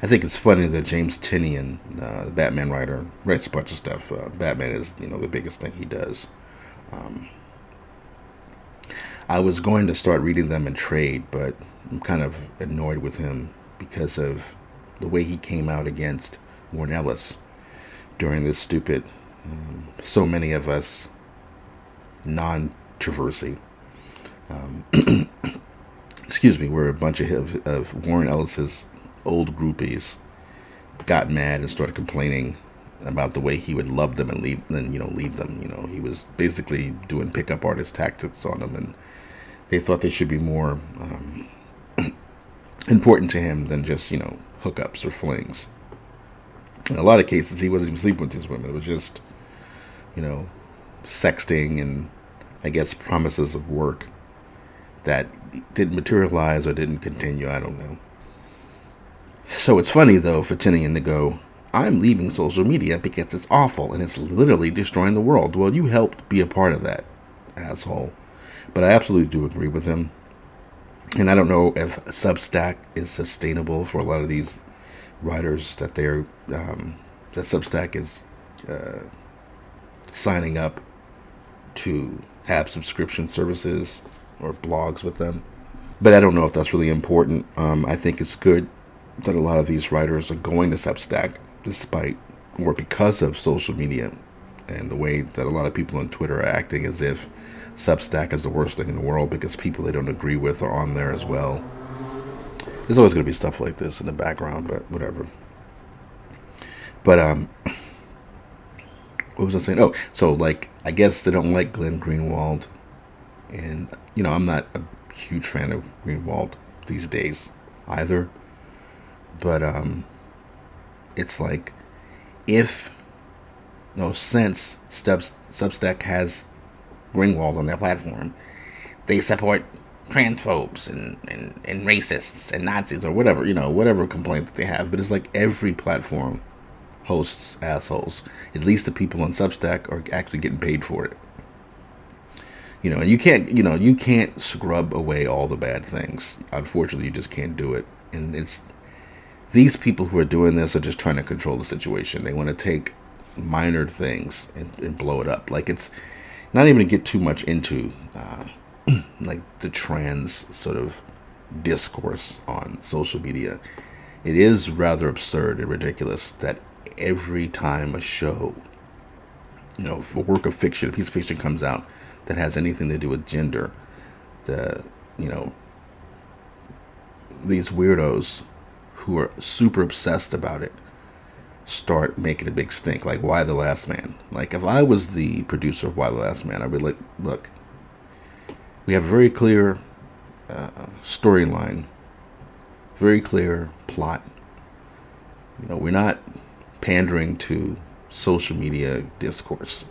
I think it's funny that James Tynion, the Batman writer, writes a bunch of stuff. Batman is, the biggest thing he does. Um, I was going to start reading them in trade, but I'm kind of annoyed with him because of the way he came out against Warren Ellis during this stupid, so many of us non-traversy. Um, excuse me, where a bunch of Warren Ellis's old groupies got mad and started complaining about the way he would love them and leave them. He was basically doing pickup artist tactics on them, and they thought they should be more important to him than just hookups or flings. In a lot of cases, he wasn't even sleeping with these women. It was just sexting and I guess promises of work that didn't materialize or didn't continue. I don't know. So it's funny though for Tinian to go, I'm leaving social media because it's awful and it's literally destroying the world. Well, you helped be a part of that, asshole. But I absolutely do agree with him. And I don't know if Substack is sustainable for a lot of these writers that that Substack is signing up to have subscription services or blogs with them. But I don't know if that's really important. I think it's good that a lot of these writers are going to Substack despite or because of social media and the way that a lot of people on Twitter are acting as if Substack is the worst thing in the world because people they don't agree with are on there as well. There's always going to be stuff like this in the background, but whatever. But what was I saying? Oh, so I guess they don't like Glenn Greenwald, and I'm not a huge fan of Greenwald these days either. But it's like if since Substack has Greenwald on their platform, they support transphobes and racists and Nazis or whatever, whatever complaint that they have. But it's like every platform hosts assholes. At least the people on Substack are actually getting paid for it. And you can't scrub away all the bad things. Unfortunately, you just can't do it. And it's these people who are doing this are just trying to control the situation. They want to take minor things and blow it up. It's not even to get too much into the trans sort of discourse on social media. It is rather absurd and ridiculous that every time a show, a work of fiction, a piece of fiction comes out that has anything to do with gender, these weirdos who are super obsessed about it start making a big stink. Like Why the Last Man. If I was the producer of Why the Last Man, I'd be like, look, we have a very clear storyline, very clear plot. We're not pandering to social media discourse.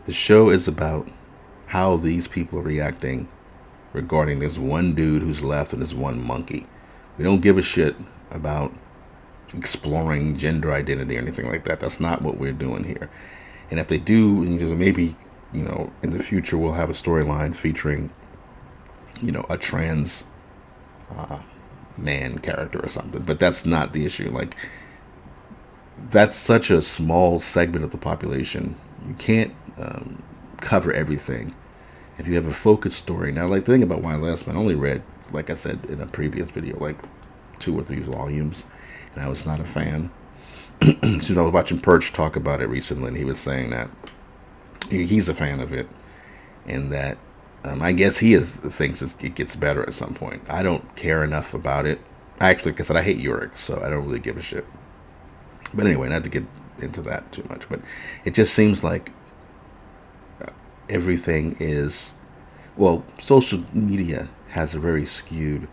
The show is about how these people are reacting regarding this one dude who's left and this one monkey. We don't give a shit about exploring gender identity or anything like that. That's not what we're doing here. And if they do, maybe, in the future we'll have a storyline featuring, a trans man character or something. But that's not the issue. That's such a small segment of the population. You can't cover everything. If you have a focused story. Now, the thing about Why Last Man, I only read, like I said in a previous video, 2 or 3 volumes, and I was not a fan. So I was watching Perch talk about it recently, and he was saying that he's a fan of it, and that I guess thinks it gets better at some point. I don't care enough about it. Actually, like I said, I hate Uric, so I don't really give a shit. But anyway, not to get into that too much, but it just seems like everything is, social media has a very skewed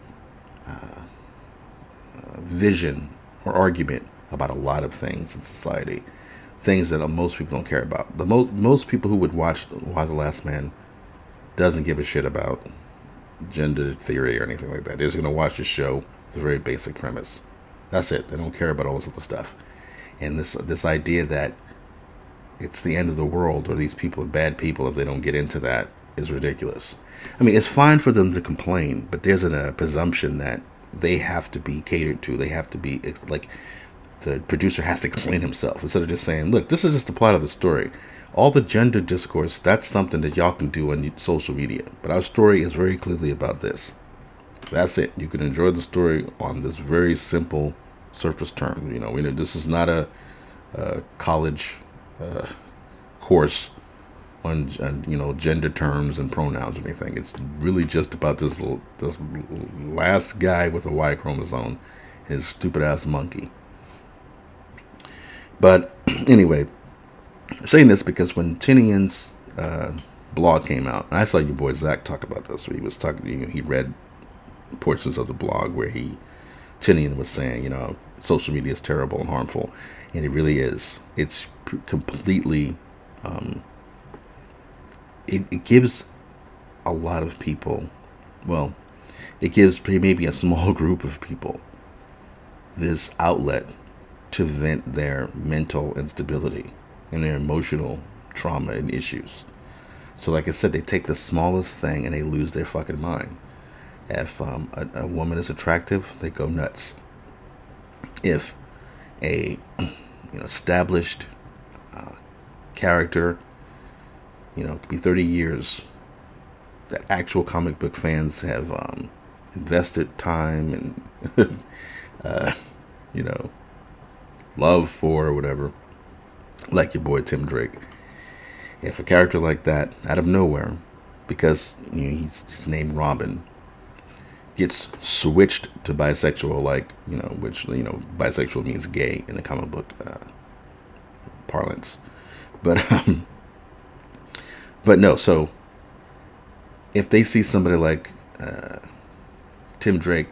vision or argument about a lot of things in society, things that most people don't care about. Most people who would watch Why the Last Man doesn't give a shit about gender theory or anything like that. They're just going to watch the show with a very basic premise. That's it. They don't care about all this other stuff. And this idea that it's the end of the world or these people are bad people if they don't get into that is ridiculous. I mean, it's fine for them to complain, but there's a presumption that they have to be catered to. They have to be like, the producer has to explain himself instead of just saying, look, this is just the plot of the story. All the gender discourse, that's something that y'all can do on social media. But our story is very clearly about this. That's it. You can enjoy the story on this very simple surface term. This is not a college course on gender terms and pronouns or anything. It's really just about this last guy with a Y chromosome, his stupid ass monkey. But anyway, I'm saying this because when Tinian's blog came out, and I saw your boy Zach talk about this. Where he was talking, he read portions of the blog where Tinian was saying, social media is terrible and harmful, and it really is. It's completely. It gives a lot of people, well, it gives maybe a small group of people this outlet to vent their mental instability and their emotional trauma and issues. So like I said, they take the smallest thing and they lose their fucking mind. If a woman is attractive, they go nuts. If a established character, it could be 30 years that actual comic book fans have invested time and love for or whatever, like your boy Tim Drake. If a character like that out of nowhere, because he's named Robin, gets switched to bisexual, which bisexual means gay in the comic book parlance, but no. So if they see somebody like Tim Drake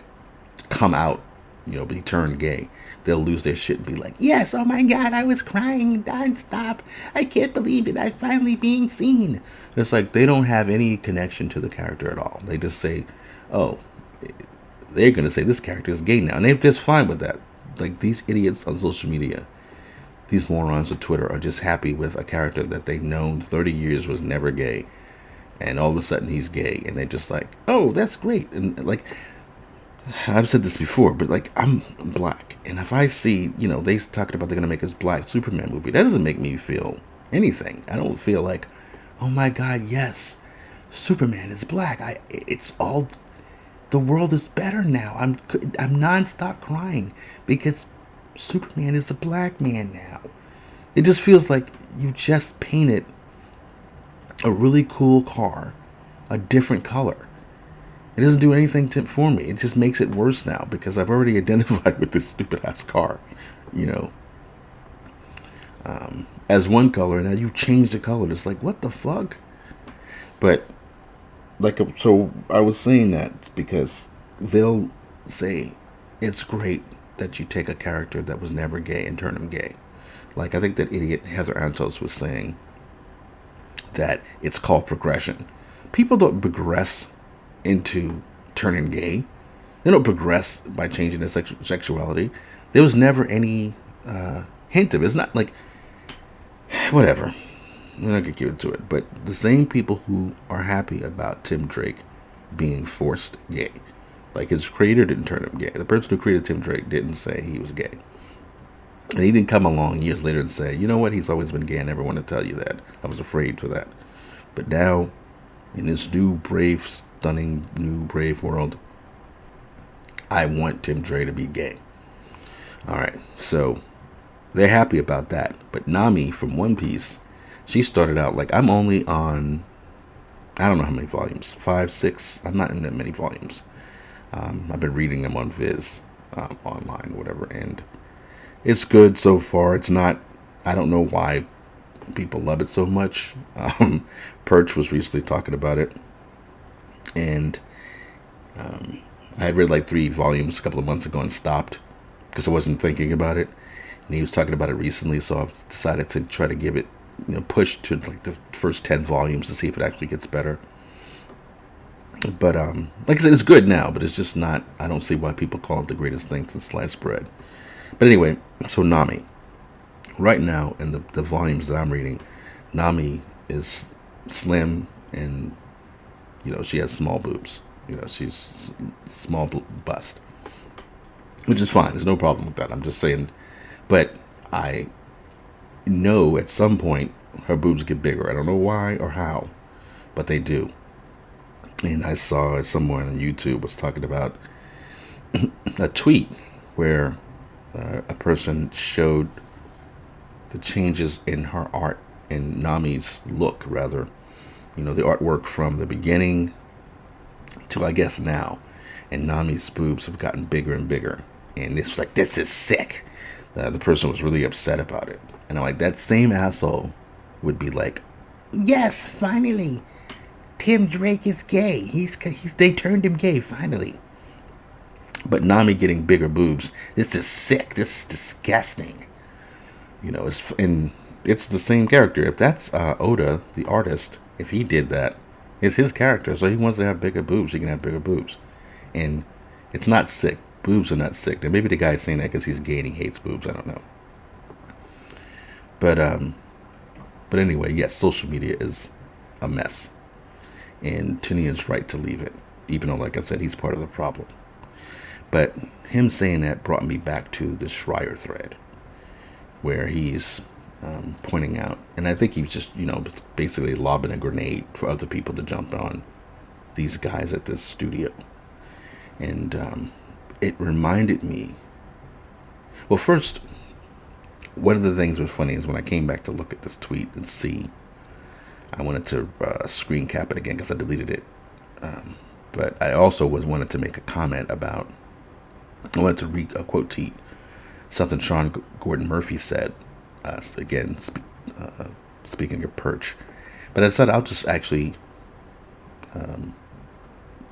come out, be turned gay, they'll lose their shit and be like, yes, oh my God, I was crying nonstop. I can't believe it. I'm finally being seen. And it's like they don't have any connection to the character at all. They just say, oh, they're going to say this character is gay now. And they're just fine with that. Like these idiots on social media, these morons on Twitter are just happy with a character that they've known 30 years was never gay. And all of a sudden he's gay. And they're just like, oh, that's great. And like, I've said this before, but like I'm black, and if I see, they talking about they're gonna make this black Superman movie, that doesn't make me feel anything. I don't feel like, oh my God, yes, Superman is black. It's all, the world is better now. I'm nonstop crying because Superman is a black man now. It just feels like you just painted a really cool car a different color. It doesn't do anything for me. It just makes it worse now because I've already identified with this stupid ass car, as one color, and now you've changed the color. It's like, what the fuck? But so I was saying that because they'll say it's great that you take a character that was never gay and turn him gay. Like I think that idiot Heather Antos was saying that it's called progression. People don't progress into turning gay. They don't progress by changing their sexuality. There was never any hint of it. It's not like, whatever. I'm not gonna give it to it. But the same people who are happy about Tim Drake being forced gay, like his creator didn't turn him gay. The person who created Tim Drake didn't say he was gay. And he didn't come along years later and say, you know what, he's always been gay. I never want to tell you that. I was afraid for that. But now, in this new, brave, stunning, new, brave world, I want Tim Drake to be gay. Alright, so they're happy about that. But Nami from One Piece, she started out like, I'm only on, I don't know how many volumes, 5, 6, I'm not in that many volumes. I've been reading them on Viz, online, whatever, and it's good so far. It's not, I don't know why people love it so much. Perch was recently talking about it, and I had read like 3 volumes a couple of months ago and stopped because I wasn't thinking about it, and he was talking about it recently, so I've decided to try to give it, push to like the first 10 volumes to see if it actually gets better. But like I said, it's good now, but it's just not, I don't see why people call it the greatest thing since sliced bread. But anyway, so Nami, right now in the volumes that I'm reading, Nami is slim and she has small boobs. She's small bust. which is fine. There's no problem with that. I'm just saying, but I know at some point her boobs get bigger. I don't know why or how, but they do. And I saw someone on YouTube was talking about a tweet where a person showed the changes in her art, in Nami's look, rather. You know, the artwork from the beginning to, I guess, now. And Nami's boobs have gotten bigger and bigger. And this was like, this is sick. The person was really upset about it. And I'm like, that same asshole would be like, yes, finally, Tim Drake is gay. They turned him gay, finally. But Nami getting bigger boobs, this is sick. This is disgusting. You know, it's the same character. If that's Oda, the artist, if he did that, it's his character. So he wants to have bigger boobs. He can have bigger boobs. And it's not sick. Boobs are not sick. Now, maybe the guy's saying that because he's gay and he hates boobs. I don't know. But anyway, yes, social media is a mess. And Tinian's right to leave it. Even though, like I said, he's part of the problem. But him saying that brought me back to the Schreier thread, where he's pointing out, and I think he's just, basically lobbing a grenade for other people to jump on these guys at this studio. And it reminded me, well, first, one of the things that was funny is when I came back to look at this tweet and see, I wanted to screen cap it again because I deleted it. But I also wanted to make a comment about, I wanted to quote tweet something Sean Gordon Murphy said, again, speaking of Perch. But I said I'll just actually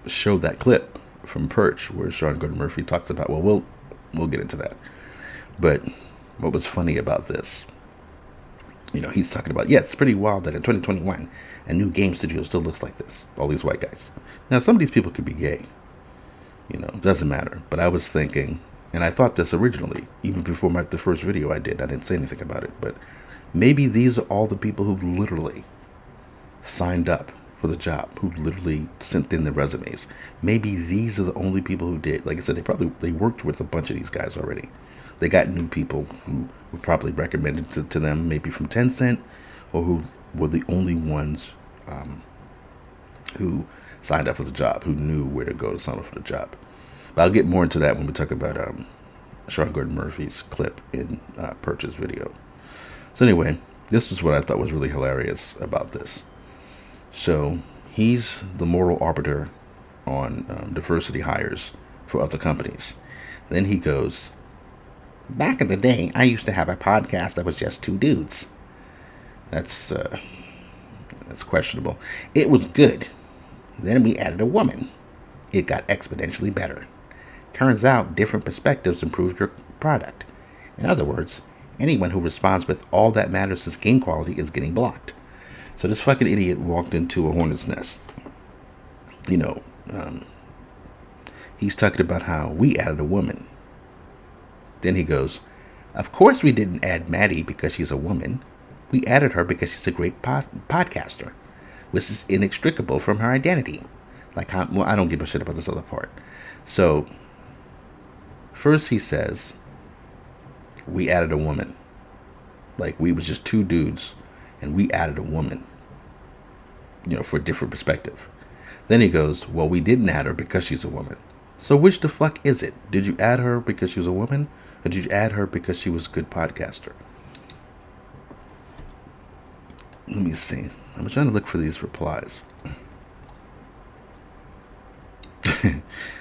show that clip from Perch where Sean Gordon Murphy talks about, well, we'll get into that. But what was funny about this, he's talking about, it's pretty wild that in 2021, a new game studio still looks like this. All these white guys. Now, some of these people could be gay. It doesn't matter. But I was thinking, and I thought this originally, even before the first video I did. I didn't say anything about it. But maybe these are all the people who literally signed up for the job, who literally sent in their resumes. Maybe these are the only people who did. Like I said, they worked with a bunch of these guys already. They got new people who were probably recommended to them, maybe from Tencent, or who were the only ones who signed up for the job, who knew where to go to sign up for the job. But I'll get more into that when we talk about Sean Gordon Murphy's clip in Perch's video. So anyway, this is what I thought was really hilarious about this. So he's the moral arbiter on diversity hires for other companies. Then he goes, back in the day, I used to have a podcast that was just two dudes. That's questionable. It was good. Then we added a woman. It got exponentially better. Turns out different perspectives improve your product. In other words, anyone who responds with all that matters is game quality is getting blocked. So this fucking idiot walked into a hornet's nest. He's talking about how we added a woman. Then he goes, of course we didn't add Maddie because she's a woman. We added her because she's a great podcaster, which is inextricable from her identity. I don't give a shit about this other part. So, first he says, we added a woman. Like, we was just two dudes, and we added a woman. For a different perspective. Then he goes, well, we didn't add her because she's a woman. So which the fuck is it? Did you add her because she was a woman? Or did you add her because she was a good podcaster? Let me see. I'm trying to look for these replies.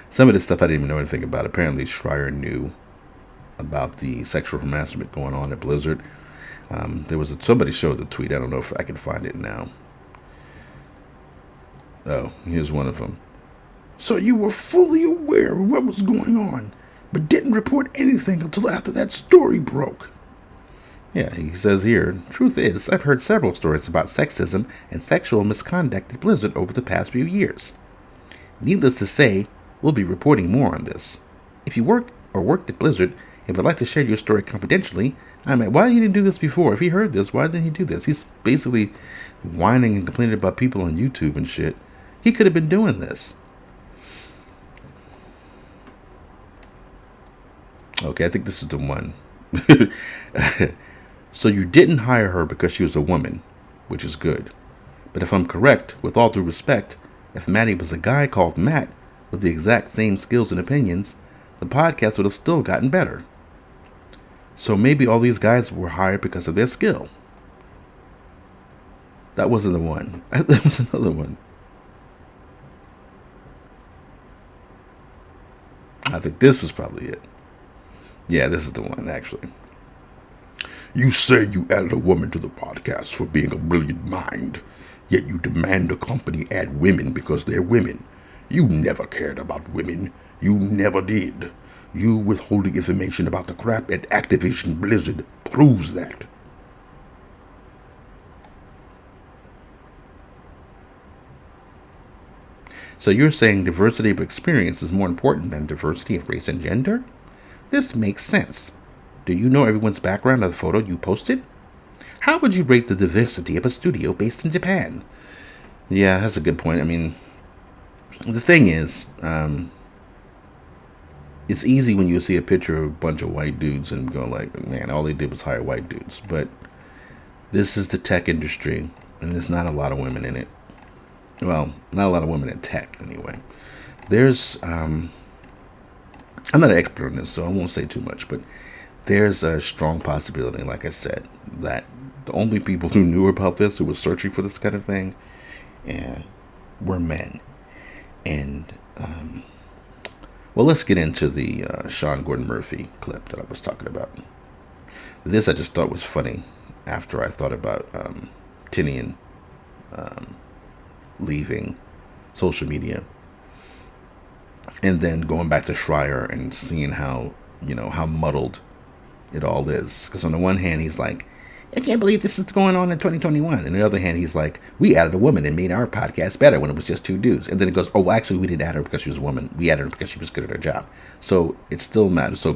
Some of this stuff I didn't even know anything about. Apparently Schreier knew about the sexual harassment going on at Blizzard. Somebody showed the tweet. I don't know if I can find it now. Oh, here's one of them. So you were fully aware of what was going on, but didn't report anything until after that story broke. Yeah, he says here, truth is, I've heard several stories about sexism and sexual misconduct at Blizzard over the past few years. Needless to say, we'll be reporting more on this. If you work or worked at Blizzard and would like to share your story confidentially, why didn't he do this before? If he heard this, why didn't he do this? He's basically whining and complaining about people on YouTube and shit. He could have been doing this. Okay, I think this is the one. So you didn't hire her because she was a woman, which is good. But if I'm correct, with all due respect, if Matty was a guy called Matt with the exact same skills and opinions, the podcast would have still gotten better. So maybe all these guys were hired because of their skill. That wasn't the one. That was another one. I think this was probably it. Yeah, this is the one, actually. You say you added a woman to the podcast for being a brilliant mind, yet you demand a company add women because they're women. You never cared about women. You never did. You withholding information about the crap at Activision Blizzard proves that. So you're saying diversity of experience is more important than diversity of race and gender? This makes sense. Do you know everyone's background of the photo you posted? How would you rate the diversity of a studio based in Japan? Yeah, that's a good point. I mean, the thing is, it's easy when you see a picture of a bunch of white dudes and go like, man, all they did was hire white dudes. But this is the tech industry, and there's not a lot of women in it. Well, not a lot of women in tech, anyway. There's, I'm not an expert on this, so I won't say too much, but there's a strong possibility, like I said, that the only people who knew about this, who were searching for this kind of thing, were men. And, well, let's get into the Sean Gordon Murphy clip that I was talking about. This I just thought was funny after I thought about Tinian leaving social media. And then going back to Schreier and seeing how, how muddled it all is. Because on the one hand, he's like, I can't believe this is going on in 2021. And on the other hand, he's like, we added a woman and made our podcast better when it was just two dudes. And then it goes, oh, well, actually, we didn't add her because she was a woman. We added her because she was good at her job. So it still matters. So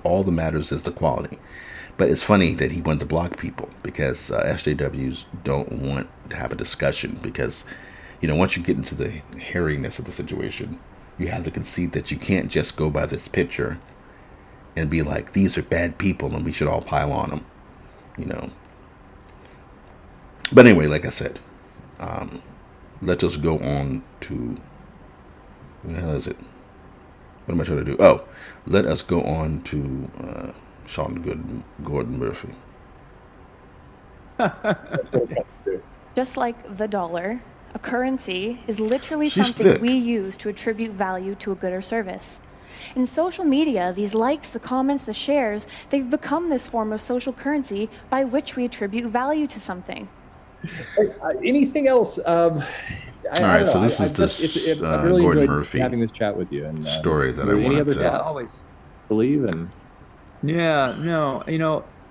all that matters is the quality. But it's funny that he wanted to block people because SJWs don't want to have a discussion because, once you get into the hairiness of the situation, you have to concede that you can't just go by this picture and be like, these are bad people and we should all pile on them. But anyway, like I said, let us go on to, what the hell is it? What am I trying to do? Oh, let us go on to Sean Gordon Murphy. Just like the dollar, a currency is literally something we use to attribute value to a good or service. In social media, these likes, the comments, the shares, they've become this form of social currency by which we attribute value to something. Anything else? All right, so this is this I really Gordon enjoyed Murphy having this chat with you. And story that I wanted to always believe in. Yeah, no,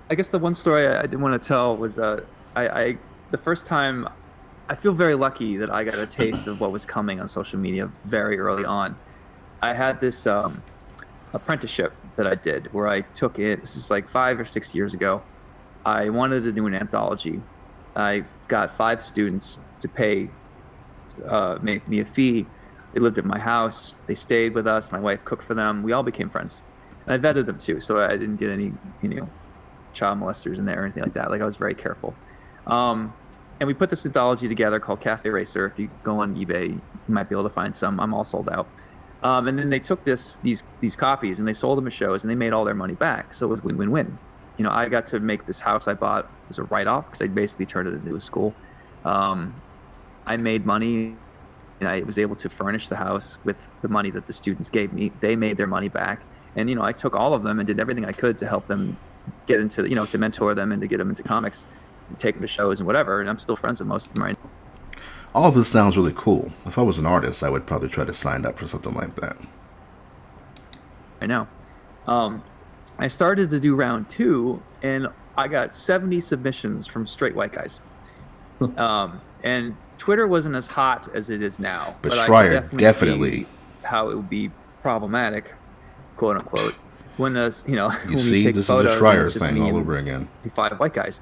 I guess the one story I did want to tell was the first time. I feel very lucky that I got a taste of what was coming on social media very early on. I had this apprenticeship that I did where I took it. This is like 5 or 6 years ago. I wanted to do an anthology. I got 5 students to pay, make me a fee. They lived at my house. They stayed with us. My wife cooked for them. We all became friends. And I vetted them too, so I didn't get any, child molesters in there or anything like that. Like I was very careful. And we put this anthology together called Cafe Racer. If you go on eBay, you might be able to find some. I'm all sold out. And then they took these copies and they sold them at shows and they made all their money back. So it was win-win-win. I got to make this house I bought as a write-off because I basically turned it into a school. I made money and I was able to furnish the house with the money that the students gave me. They made their money back. And, I took all of them and did everything I could to help them get into, to mentor them and to get them into comics, and take them to shows and whatever. And I'm still friends with most of them right now. All of this sounds really cool. If I was an artist, I would probably try to sign up for something like that. I know. I started to do round 2, and I got 70 submissions from straight white guys. And Twitter wasn't as hot as it is now. But Schreier definitely see how it would be problematic, quote unquote, when this, you when see, take this photos, is a Schreier thing all over again. 5 white guys.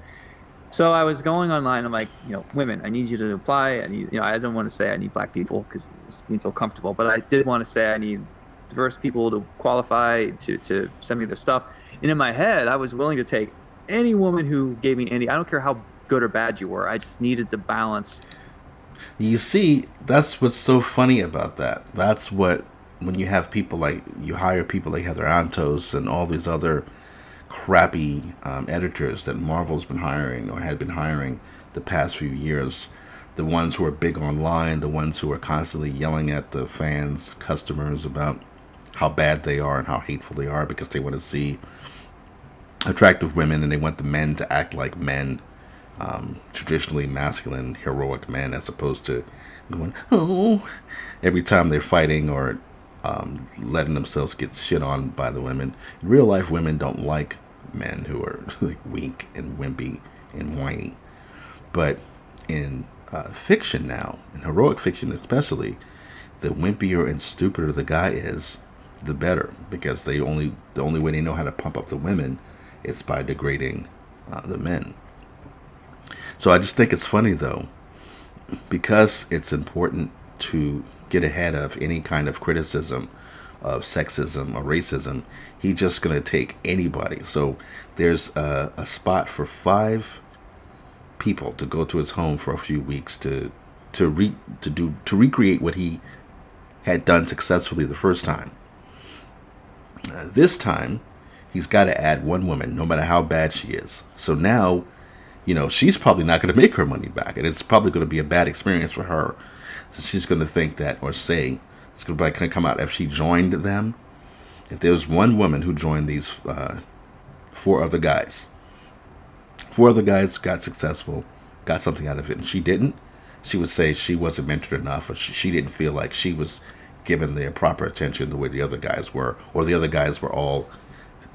So I was going online. I'm like, women, I need you to apply. I need, I don't want to say I need black people because it didn't feel comfortable, but I did want to say I need diverse people to qualify to send me their stuff. And in my head, I was willing to take any woman who gave me any. I don't care how good or bad you were. I just needed the balance. You see, that's what's so funny about that. That's what, when you have people like, you hire people like Heather Antos and all these other crappy editors that Marvel's been hiring or had been hiring the past few years, the ones who are big online, the ones who are constantly yelling at the fans, customers about how bad they are and how hateful they are because they want to see attractive women and they want the men to act like men, traditionally masculine, heroic men, as opposed to going, oh, every time they're fighting or letting themselves get shit on by the women. In real life, women don't like men who are like weak and wimpy and whiny. But in fiction now, in heroic fiction especially, the wimpier and stupider the guy is, the better, because the only way they know how to pump up the women is by degrading the men. So I just think it's funny though, because it's important to get ahead of any kind of criticism of sexism or racism. He's just gonna take anybody. So there's a spot for 5 people to go to his home for a few weeks to recreate what he had done successfully the first time. This time, he's got to add 1 woman, no matter how bad she is. So now, she's probably not going to make her money back, and it's probably going to be a bad experience for her. So she's going to think that, or say, it's going to come out if she joined them. If there was 1 woman who joined these 4 other guys, 4 other guys got successful, got something out of it, and she didn't, she would say she wasn't mentored enough, or she didn't feel like she was given the proper attention the way the other guys were, or the other guys were all,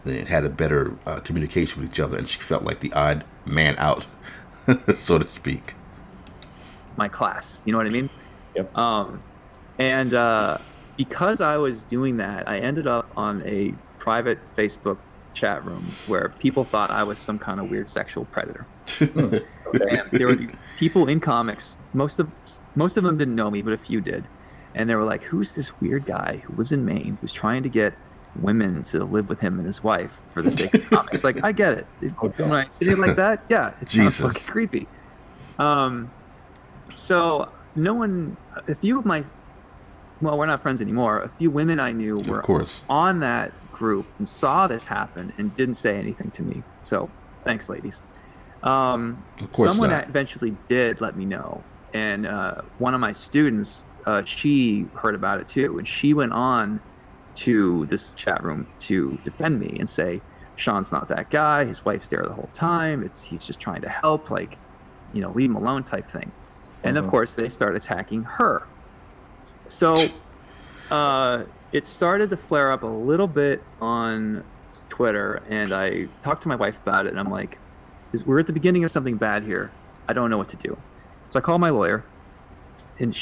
they had a better communication with each other, and she felt like the odd man out, so to speak. My class, you know what I mean? Yep. And because I was doing that, I ended up on a private Facebook chat room where people thought I was some kind of weird sexual predator. And there were people in comics. Most of them didn't know me, but a few did. And they were like, who's this weird guy who lives in Maine who's trying to get women to live with him and his wife for the sake of comics? Like, I get it. When I say it like that, yeah, it sounds fucking creepy. So a few of my, well, we're not friends anymore. A few women I knew were of course on that group and saw this happen and didn't say anything to me. So thanks, ladies. Someone eventually did let me know. And one of my students, she heard about it too, and she went on to this chat room to defend me and say, Sean's not that guy, his wife's there the whole time, he's just trying to help, like, leave him alone type thing. And of course they start attacking her. So it started to flare up a little bit on Twitter, and I talked to my wife about it, and I'm like, we're at the beginning of something bad here. I don't know what to do. So I called my lawyer, and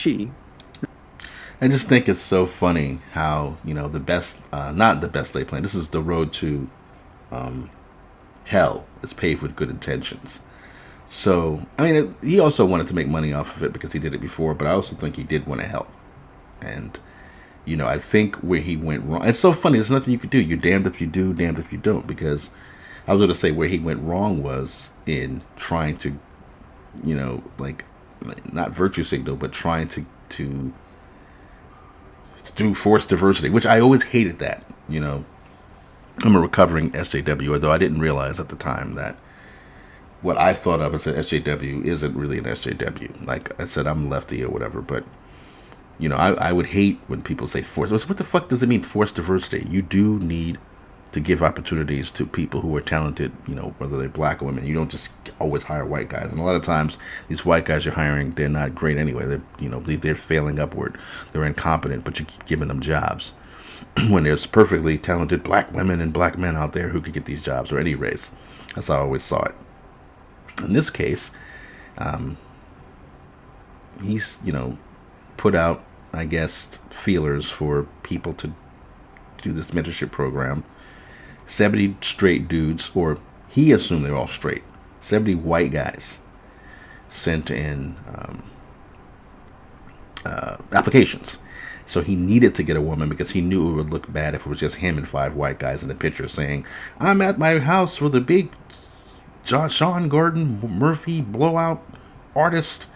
I just think it's so funny how, the best, not the best laid plan, this is the road to hell is paved with good intentions. So, he also wanted to make money off of it because he did it before, but I also think he did want to help. And, I think where he went wrong, it's so funny, there's nothing you could do. You're damned if you do, damned if you don't, because I was going to say where he went wrong was in trying to, not virtue signal, but trying to do forced diversity, which I always hated that. I'm a recovering SJW, although I didn't realize at the time that what I thought of as an SJW isn't really an SJW. Like I said, I'm lefty or whatever, but I would hate when people say forced. What the fuck does it mean, forced diversity? You do need to give opportunities to people who are talented, whether they're black or women. You don't just always hire white guys. And a lot of times, these white guys you're hiring, they're not great anyway. They're failing upward. They're incompetent, but you keep giving them jobs. When there's perfectly talented black women and black men out there who could get these jobs, or any race. That's how I always saw it. In this case, he's, put out, I guess, feelers for people to do this mentorship program. 70 straight dudes, or he assumed they're all straight, 70 white guys sent in applications. So he needed to get a woman because he knew it would look bad if it was just him and 5 white guys in the picture saying, "I'm at my house for the big Sean Gordon Murphy blowout artist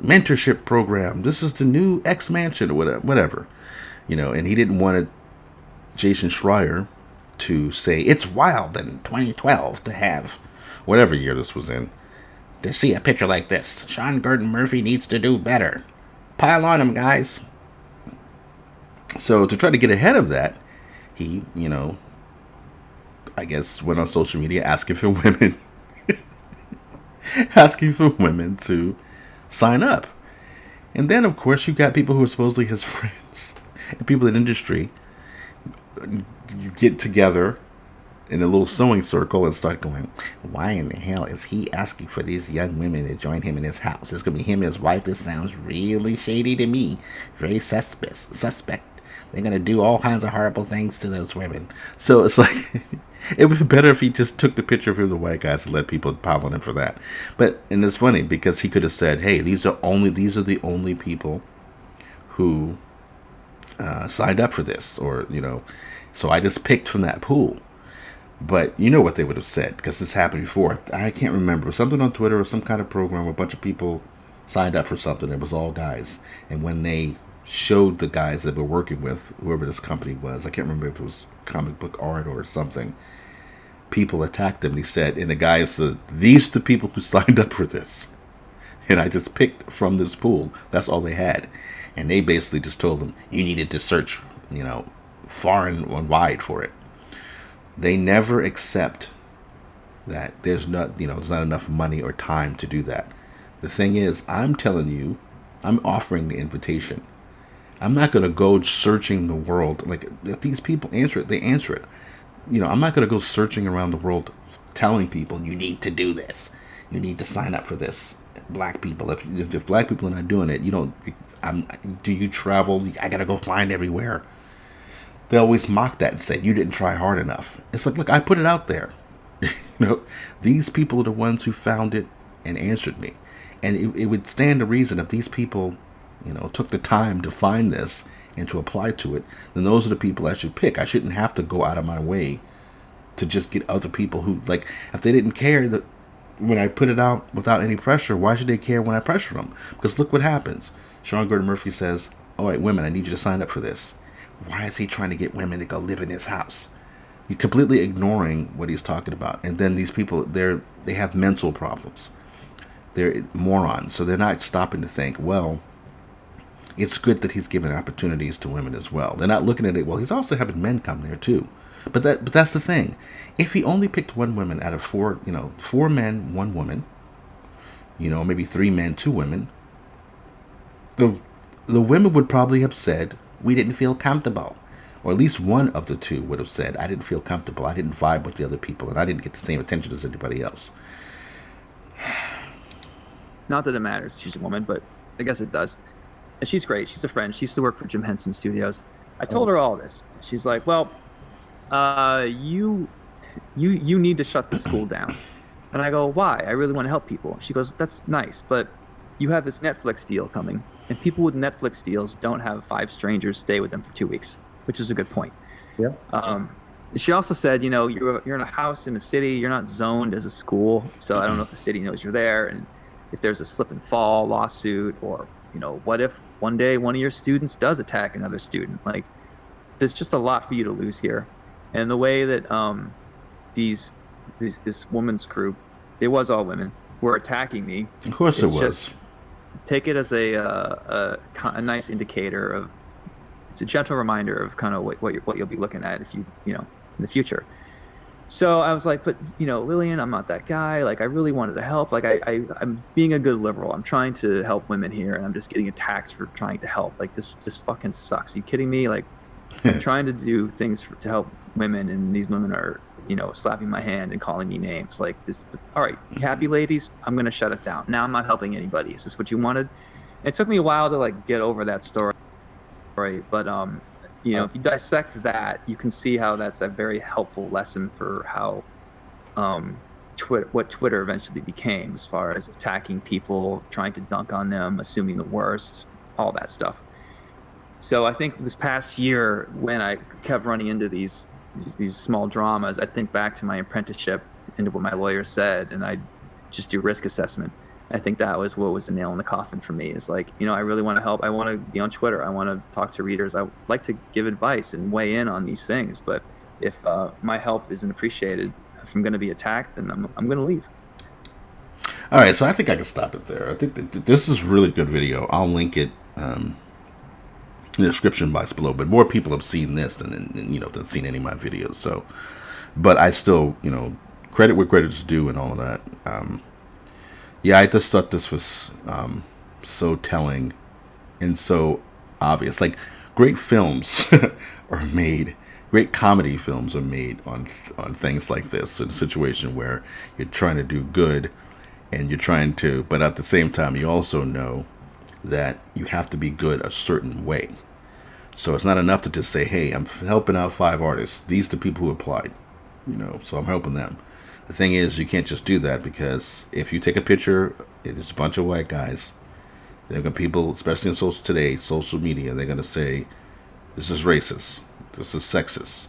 mentorship program. This is the new X Mansion," or whatever. And he didn't want Jason Schreier to say, "It's wild in 2012 to have," whatever year this was in, "to see a picture like this. Sean Gordon Murphy needs to do better. Pile on him, guys." So to try to get ahead of that, he, I guess went on social media asking for women to sign up. And then, of course, you got people who are supposedly his friends and people in industry. You get together in a little sewing circle and start going, "Why in the hell is he asking for these young women to join him in his house? It's going to be him and his wife. This sounds really shady to me. Very suspect. They're going to do all kinds of horrible things to those women." So it's like, it would be better if he just took the picture of the white guys and let people pile on him for that. And it's funny because he could have said, "Hey, these are the only people who signed up for this," or, "So I just picked from that pool." But you know what they would have said, because this happened before. I can't remember. Something on Twitter or some kind of program where a bunch of people signed up for something. It was all guys. And when they showed the guys that were working with, whoever this company was, I can't remember if it was comic book art or something, people attacked them. He said, and the guys said, "These are the people who signed up for this. And I just picked from this pool." That's all they had. And they basically just told them, you needed to search, far and wide for it. They never accept that there's not enough money or time to do that. The thing is, I'm telling you, I'm offering the invitation. I'm not going to go searching the world. Like, if these people answer it, they answer it. I'm not going to go searching around the world telling people, "You need to do this. You need to sign up for this." Black people, if black people are not doing it, do you travel? I got to go find everywhere. They always mock that and say, "You didn't try hard enough." It's like, look, I put it out there. These people are the ones who found it and answered me. And it would stand to reason if these people, took the time to find this and to apply to it, then those are the people I should pick. I shouldn't have to go out of my way to just get other people who, like, if they didn't care that when I put it out without any pressure, why should they care when I pressure them? Because look what happens. Sean Gordon Murphy says, "All right, women, I need you to sign up for this." Why is he trying to get women to go live in his house? You're completely ignoring what he's talking about. And then these people, they have mental problems. They're morons. So they're not stopping to think, well, it's good that he's giving opportunities to women as well. They're not looking at it, well, he's also having men come there too. But that's the thing. If he only picked one woman out of 4 men, 1 woman, maybe 3 men, 2 women, the women would probably have said, "We didn't feel comfortable." Or at least one of the 2 would have said, "I didn't feel comfortable. I didn't vibe with the other people, and I didn't get the same attention as anybody else." Not that it matters. She's a woman, but I guess it does. And she's great. She's a friend. She used to work for Jim Henson Studios. I told her all this. She's like, "Well, you need to shut the school down." And I go, "Why? I really want to help people." She goes, "That's nice, but you have this Netflix deal coming, and people with Netflix deals don't have 5 strangers stay with them for 2 weeks," which is a good point. Yeah. She also said, you're in a house in a city, you're not zoned as a school, so I don't know if the city knows you're there, and if there's a slip and fall lawsuit, or what if one day one of your students does attack another student? Like, there's just a lot for you to lose here. And the way that this woman's group, it was all women, were attacking me. Of course it was. Just take it as a nice indicator of, it's a gentle reminder of kind of what you'll be looking at if you in the future. So I was like, but Lillian, I'm not that guy. Like, I really wanted to help. Like, I'm being a good liberal. I'm trying to help women here, and I'm just getting attacked for trying to help. Like, this fucking sucks. Are you kidding me? Like, I'm trying to do things to help women, and these women are slapping my hand and calling me names. Like, this. All right, happy ladies, I'm gonna shut it down. Now I'm not helping anybody. Is this what you wanted? It took me a while to get over that story, but if you dissect that, you can see how that's a very helpful lesson for how what Twitter eventually became, as far as attacking people, trying to dunk on them, assuming the worst, all that stuff. So I think this past year, when I kept running into these small dramas, I think back to my apprenticeship, into what my lawyer said, and I just do risk assessment. I think that was what was the nail in the coffin for me. Is like, I really want to help. I want to be on Twitter. I want to talk to readers. I like to give advice and weigh in on these things. But if my help isn't appreciated, if I'm going to be attacked, then I'm going to leave. All right, so I think I can stop it there. I think that this is really good video. I'll link it in the description box below. But more people have seen this than seen any of my videos. So, but I still, credit where credit's due and all of that. Yeah, I just thought this was so telling and so obvious. Like, great films are made. Great comedy films are made on things like this, in a situation where you're trying to do good. And you're trying to, but at the same time, you also know that you have to be good a certain way. So it's not enough to just say, hey, I'm helping out 5 artists. These are the people who applied, so I'm helping them. The thing is, you can't just do that, because if you take a picture, it's a bunch of white guys. They're going to, people, especially in social media, they're going to say, this is racist. This is sexist.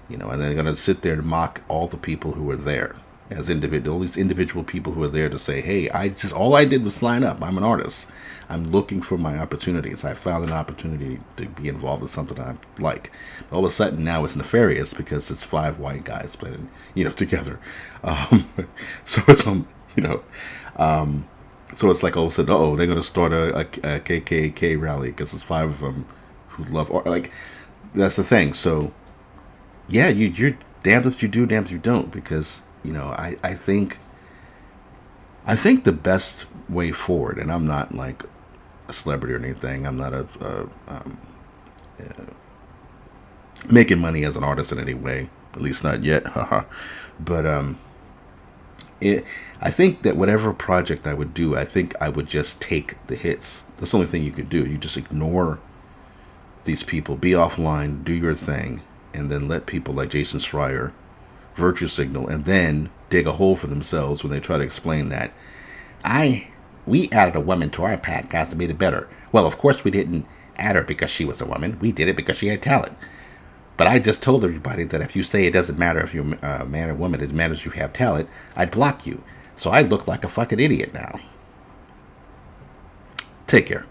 And they're going to sit there and mock all the people who were there. As all these individual people who are there to say, hey, all I did was sign up. I'm an artist. I'm looking for my opportunities. I found an opportunity to be involved with something I like. All of a sudden now it's nefarious because it's 5 white guys playing, together. So it's so it's like all of a sudden, they're going to start a KKK rally because it's 5 of them who love art. Like, that's the thing. So yeah, you're damned if you do, damned if you don't, because I think the best way forward, and I'm not like a celebrity or anything. I'm not making money as an artist in any way, at least not yet. But I think that whatever project I would do, I think I would just take the hits. That's the only thing you could do. You just ignore these people, be offline, do your thing, and then let people like Jason Schreier virtue signal, and then dig a hole for themselves when they try to explain that we added a woman to our podcast and made it better. Well, of course we didn't add her because she was a woman. We did it because she had talent. But I just told everybody that if you say it doesn't matter if you're a man or woman, it matters if you have talent, I'd block you. So I look like a fucking idiot now. Take care.